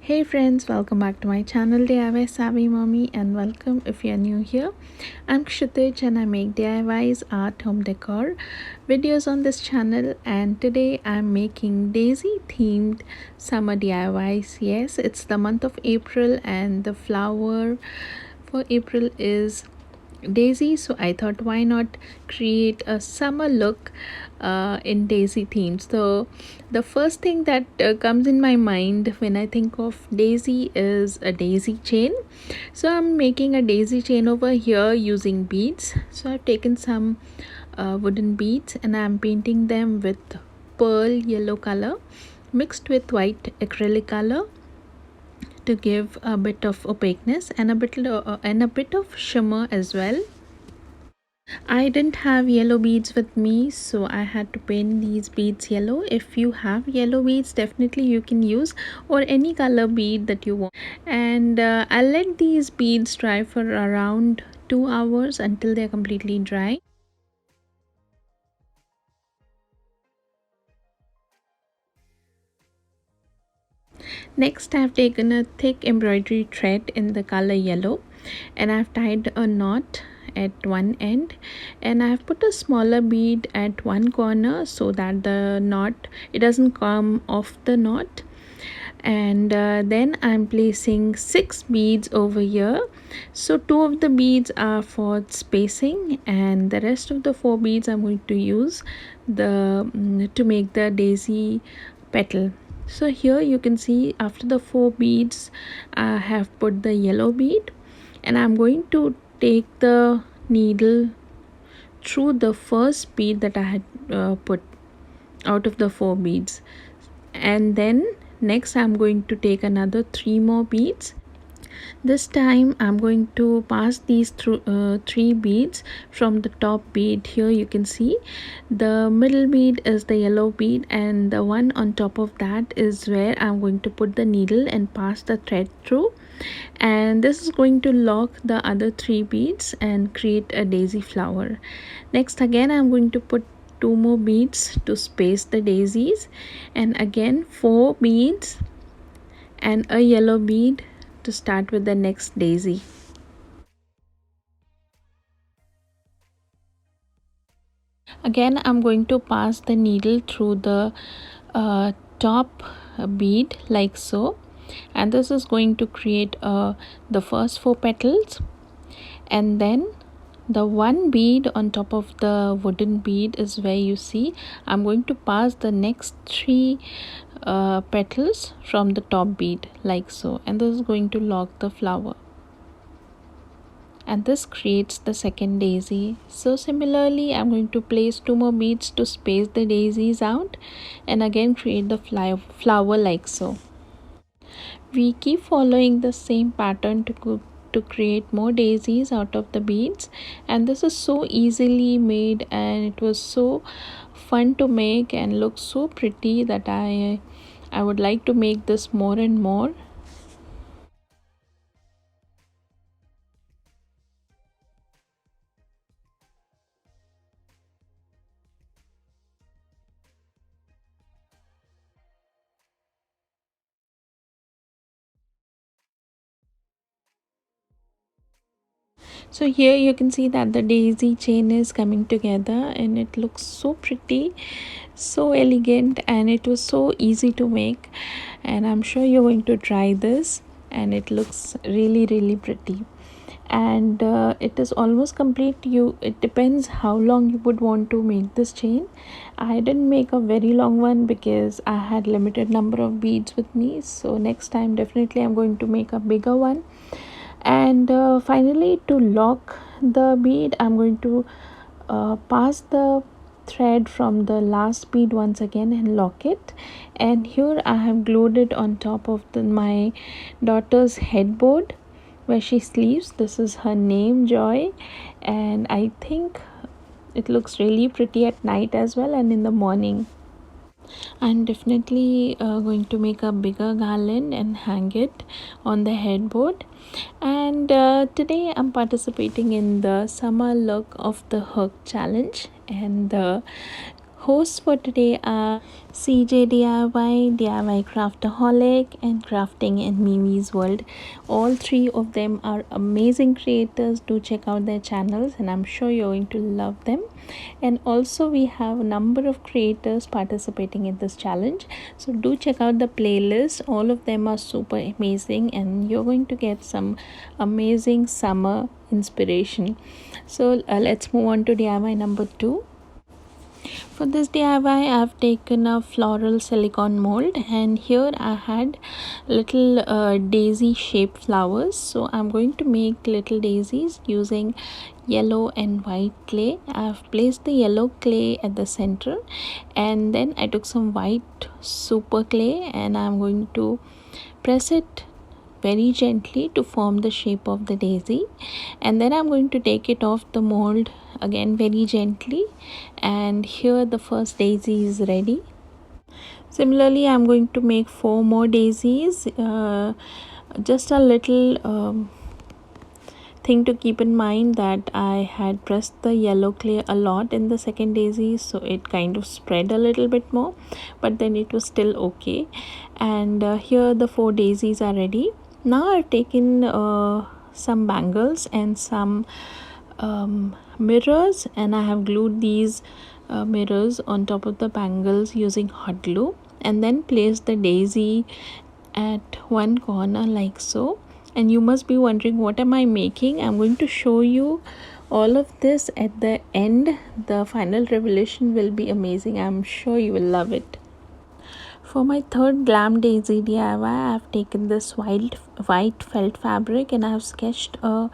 Hey friends, welcome back to my channel DIY Savvy Mommy, and welcome if you're new here. I'm Kshitij and I make DIYs, art, home decor videos on this channel, and today I'm making daisy themed summer DIYs. Yes, it's the month of April and the flower for April is daisy, so I thought why not create a summer look in daisy themes. So the first thing that comes in my mind when I think of daisy is a daisy chain. So I'm making a daisy chain over here using beads. So I've taken some wooden beads and I'm painting them with pearl yellow color mixed with white acrylic color to give a bit of opaqueness and a bit of shimmer as well. I didn't have yellow beads with me, so I had to paint these beads yellow. If you have yellow beads, definitely you can use or any color bead that you want. And I'll let these beads dry for around 2 hours until they're completely dry. Next, I've taken a thick embroidery thread in the color yellow and I've tied a knot at one end, and I've put a smaller bead at one corner so that the knot it doesn't come off the knot. And then I'm placing 6 beads over here, so 2 of the beads are for spacing and the rest of the 4 beads I'm going to use to make the daisy petal. So here you can see after the 4 beads I have put the yellow bead, and I'm going to take the needle through the first bead that I had put out of the 4 beads, and then next I'm going to take another 3 more beads. This time I'm going to pass these through 3 beads from the top bead. Here you can see the middle bead is the yellow bead, and the one on top of that is where I'm going to put the needle and pass the thread through, and this is going to lock the other 3 beads and create a daisy flower. Next again I'm going to put 2 more beads to space the daisies, and again 4 beads and a yellow bead to start with the next daisy. Again I'm going to pass the needle through the top bead like so, and this is going to create the first 4 petals, and then the one bead on top of the wooden bead is where you see I'm going to pass the next 3 petals from the top bead like so, and this is going to lock the flower, and this creates the second daisy. So similarly I'm going to place 2 more beads to space the daisies out and again create the flower like so. We keep following the same pattern to create more daisies out of the beads, and this is so easily made and it was so fun to make and looks so pretty that I would like to make this more and more. So here you can see that the daisy chain is coming together and it looks so pretty, so elegant, and it was so easy to make, and I'm sure you're going to try this, and it looks really pretty. And it is almost complete. It depends how long you would want to make this chain. I didn't make a very long one because I had limited number of beads with me, so next time definitely I'm going to make a bigger one. And finally, to lock the bead I'm going to pass the thread from the last bead once again and lock it, and here I have glued it on top of my daughter's headboard where she sleeps. This is her name, Joy, and I think it looks really pretty at night as well and in the morning. I'm definitely going to make a bigger garland and hang it on the headboard. And today I'm participating in the summer look of the hook challenge, and the Hosts for today are CJ DIY Craftaholic, and Crafting in Mimi's World. All three of them are amazing creators. Do check out their channels, and I'm sure you're going to love them. And also, we have a number of creators participating in this challenge. So, do check out the playlist. All of them are super amazing, and you're going to get some amazing summer inspiration. So, let's move on to DIY number 2. For this DIY, I've taken a floral silicone mold, and here I had little daisy shaped flowers. So I'm going to make little daisies using yellow and white clay. I've placed the yellow clay at the center, and then I took some white super clay, and I'm going to press it very gently to form the shape of the daisy, and then I'm going to take it off the mold again very gently, and here the first daisy is ready. Similarly, I'm going to make 4 more daisies. Just a little thing to keep in mind that I had pressed the yellow clay a lot in the second daisy, so it kind of spread a little bit more, but then it was still okay. And here the 4 daisies are ready. Now I've taken some bangles and some mirrors, and I have glued these mirrors on top of the bangles using hot glue, and then placed the daisy at one corner like so. And you must be wondering, what am I making? I'm going to show you all of this at the end. The final revelation will be amazing. I'm sure you will love it. For my third Glam Daisy DIY, I have taken this white felt fabric, and I have sketched a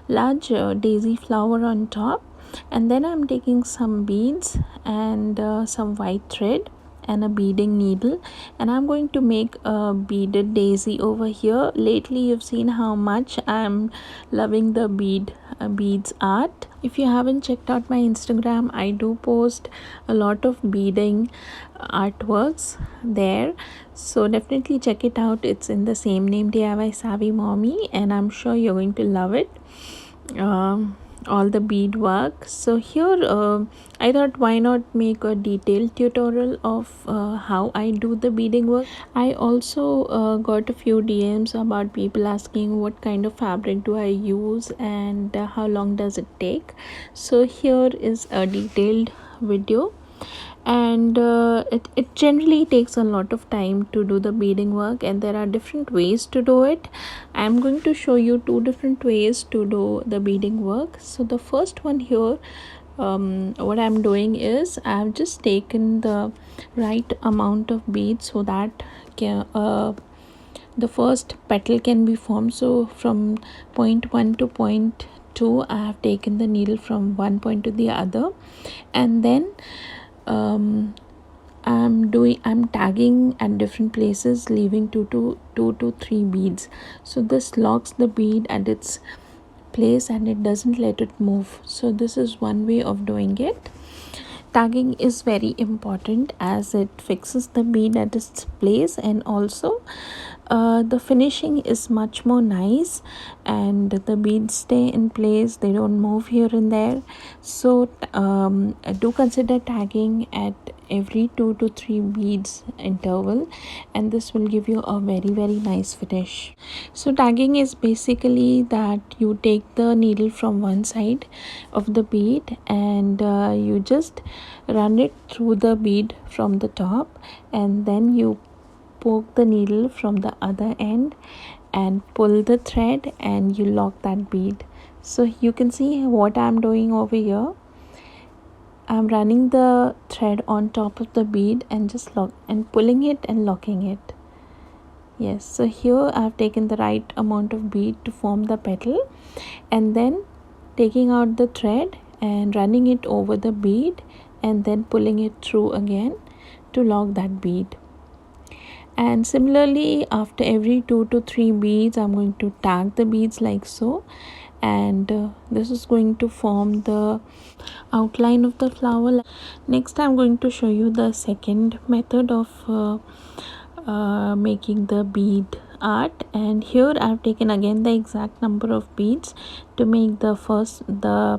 large daisy flower on top, and then I'm taking some beads and some white thread and a beading needle, and I'm going to make a beaded daisy over here. Lately you've seen how much I'm loving the beads art. If you haven't checked out my Instagram, I do post a lot of beading artworks there, so definitely check it out. It's in the same name, DIY Savvy Mommy, and I'm sure you're going to love it. All the bead work. So here I thought, why not make a detailed tutorial of how I do the beading work. I also got a few DMs about people asking what kind of fabric do I use and how long does it take. So here is a detailed video, and it generally takes a lot of time to do the beading work, and there are different ways to do it. I'm going to show you 2 different ways to do the beading work. So the first one here, what I'm doing is I've just taken the right amount of beads so that the first petal can be formed. So from point 1 to point 2, I have taken the needle from one point to the other, and then I'm tagging at different places, leaving 2 to 3 beads. So this locks the bead at its place and it doesn't let it move. So this is one way of doing it. Tagging is very important as it fixes the bead at its place, and also the finishing is much more nice, and the beads stay in place, they don't move here and there. So do consider tagging at every 2 to 3 beads interval, and this will give you a very nice finish. So tagging is basically that you take the needle from one side of the bead, and you just run it through the bead from the top, and then you poke the needle from the other end and pull the thread, and you lock that bead. So you can see what I'm doing over here. I'm running the thread on top of the bead and just pulling it and locking it. Yes, so here I've taken the right amount of bead to form the petal, and then taking out the thread and running it over the bead, and then pulling it through again to lock that bead. And similarly, after every 2 to 3 beads, I'm going to tag the beads like so, and this is going to form the outline of the flower. Next, I'm going to show you the second method of making the bead art, and here I've taken again the exact number of beads to make the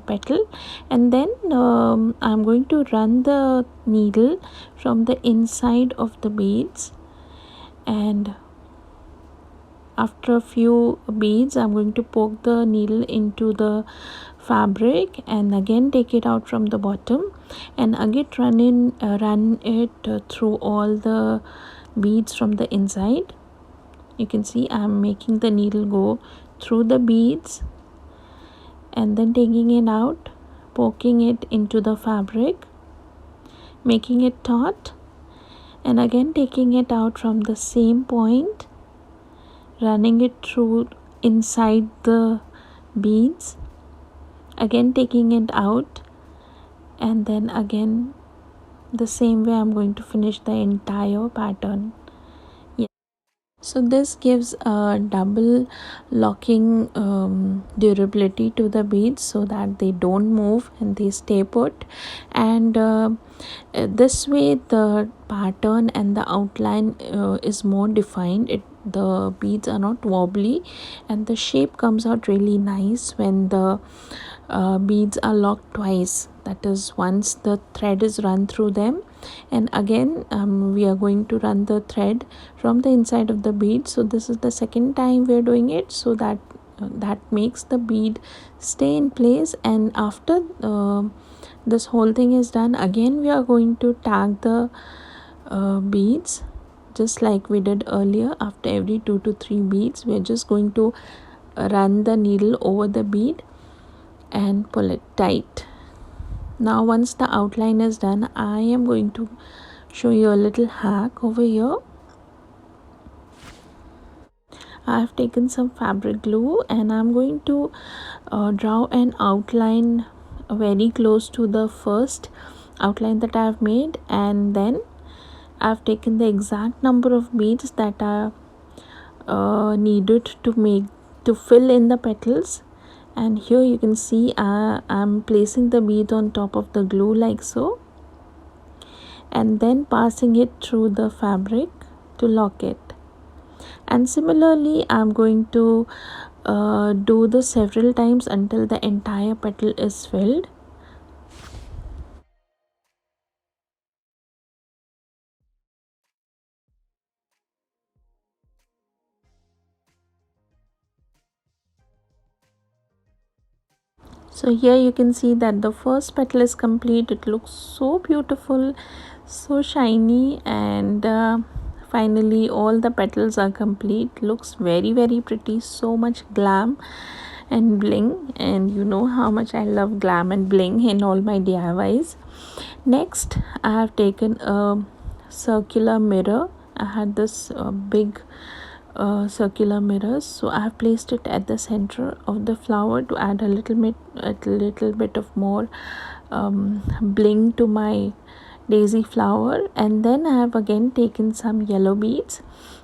petal, and then I'm going to run the needle from the inside of the beads, and after a few beads I'm going to poke the needle into the fabric and again take it out from the bottom, and again run it through all the beads from the inside. You can see I'm making the needle go through the beads and then taking it out, poking it into the fabric, making it taut, and again taking it out from the same point, running it through inside the beads, again taking it out, and then again the same way I'm going to finish the entire pattern. So this gives a double locking durability to the beads so that they don't move and they stay put, and this way the pattern and the outline is more defined. The beads are not wobbly and the shape comes out really nice when the beads are locked twice, that is once the thread is run through them, and again we are going to run the thread from the inside of the bead. So this is the second time we are doing it, so that that makes the bead stay in place, and after this whole thing is done, again we are going to tag the beads just like we did earlier. After every 2 to 3 beads we are just going to run the needle over the bead and pull it tight. Now once the outline is done, I am going to show you a little hack over here. I have taken some fabric glue and I'm going to draw an outline very close to the first outline that I have made, and then I've taken the exact number of beads that are needed to fill in the petals, and here you can see I'm placing the bead on top of the glue like so, and then passing it through the fabric to lock it. And similarly I'm going to do this several times until the entire petal is filled. So here you can see that the first petal is complete. It looks so beautiful, so shiny, and finally all the petals are complete. Looks very very pretty, so much glam and bling, and you know how much I love glam and bling in all my DIYs. Next I have taken a circular mirror. I had this big circular mirrors, so I have placed it at the center of the flower to add a little bit of more bling to my daisy flower. And then I have again taken some yellow beads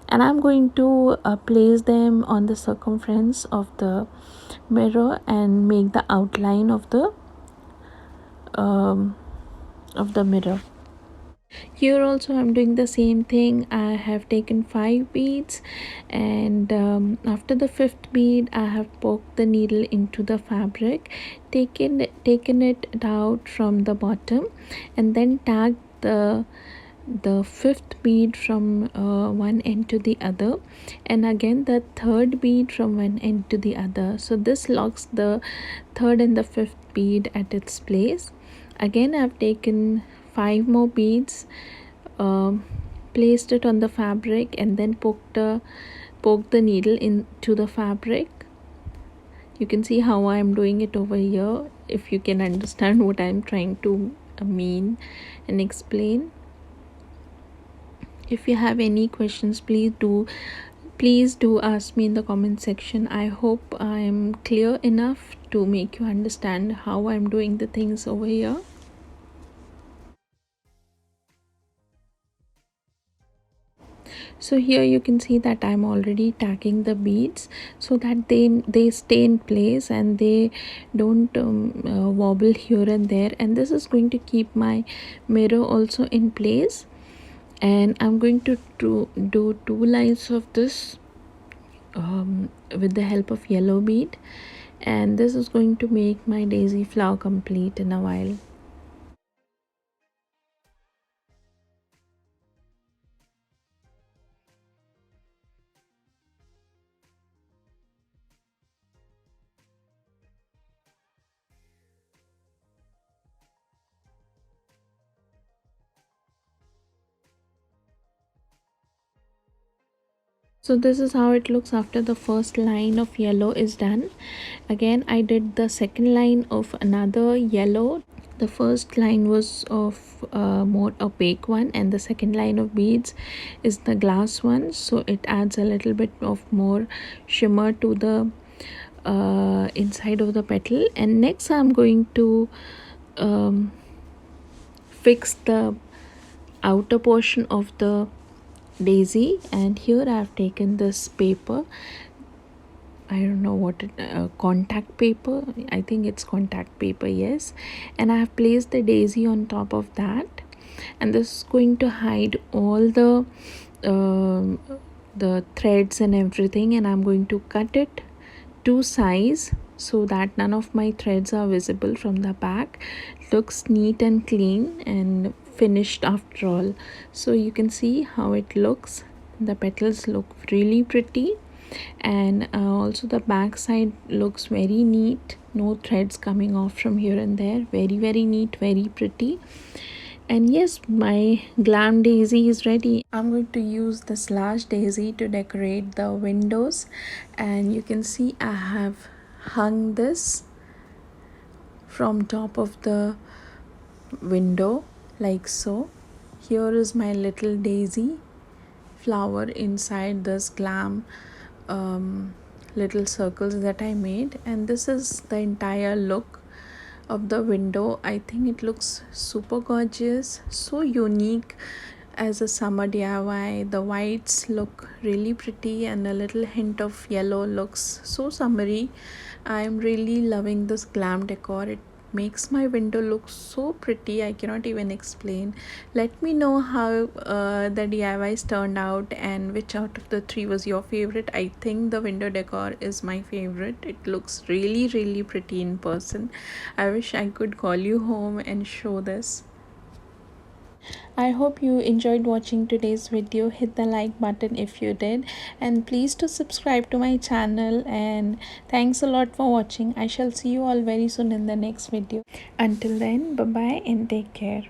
and I'm going to place them on the circumference of the mirror and make the outline of the mirror. Here also I'm doing the same thing. I have taken 5 beads, and after the 5th bead I have poked the needle into the fabric, taken it out from the bottom, and then tagged the 5th bead from one end to the other, and again the 3rd bead from one end to the other. So this locks the 3rd and the 5th bead at its place. Again I've taken 5 more beads, placed it on the fabric, and then poked the needle into the fabric. You can see how I'm doing it over here, if you can understand what I'm trying to mean and explain. If you have any questions, please do ask me in the comment section. I hope I am clear enough to make you understand how I'm doing the things over here. So here you can see that I'm already tagging the beads so that they stay in place and they don't wobble here and there, and this is going to keep my mirror also in place. And I'm going to do 2 lines of this with the help of yellow bead, and this is going to make my daisy flower complete in a while. So this is how it looks after the first line of yellow is done. Again, I did the second line of another yellow. The first line was of more opaque one, and the second line of beads is the glass one, so it adds a little bit of more shimmer to the inside of the petal. And next I'm going to um, fix the outer portion of the daisy, and here I have taken this paper. I don't know what it, contact paper. I think it's contact paper, yes. And I have placed the daisy on top of that, and this is going to hide all um the threads and everything. And I'm going to cut it to size so that none of my threads are visible from the back. Looks neat and clean and finished after all. So you can see how it looks. The petals look really pretty, and also the back side looks very neat. No threads coming off from here and there. Very, very neat, very pretty. And yes, my glam daisy is ready. I'm going to use this large daisy to decorate the windows, and you can see I have hung this from top of the window like so. Here is my little daisy flower inside this glam little circles that I made, and this is the entire look of the window. I think it looks super gorgeous, so unique as a summer DIY. The whites look really pretty, and a little hint of yellow looks so summery. I'm really loving this glam decor. It makes my window look so pretty, I cannot even explain. Let me know how the DIYs turned out, and which out of the three was your favorite. I think the window decor is my favorite. It looks really, really pretty in person. I wish I could call you home and show this. I hope you enjoyed watching today's video. Hit the like button if you did, and please to subscribe to my channel. And thanks a lot for watching. I shall see you all very soon in the next video. Until then, bye bye and take care.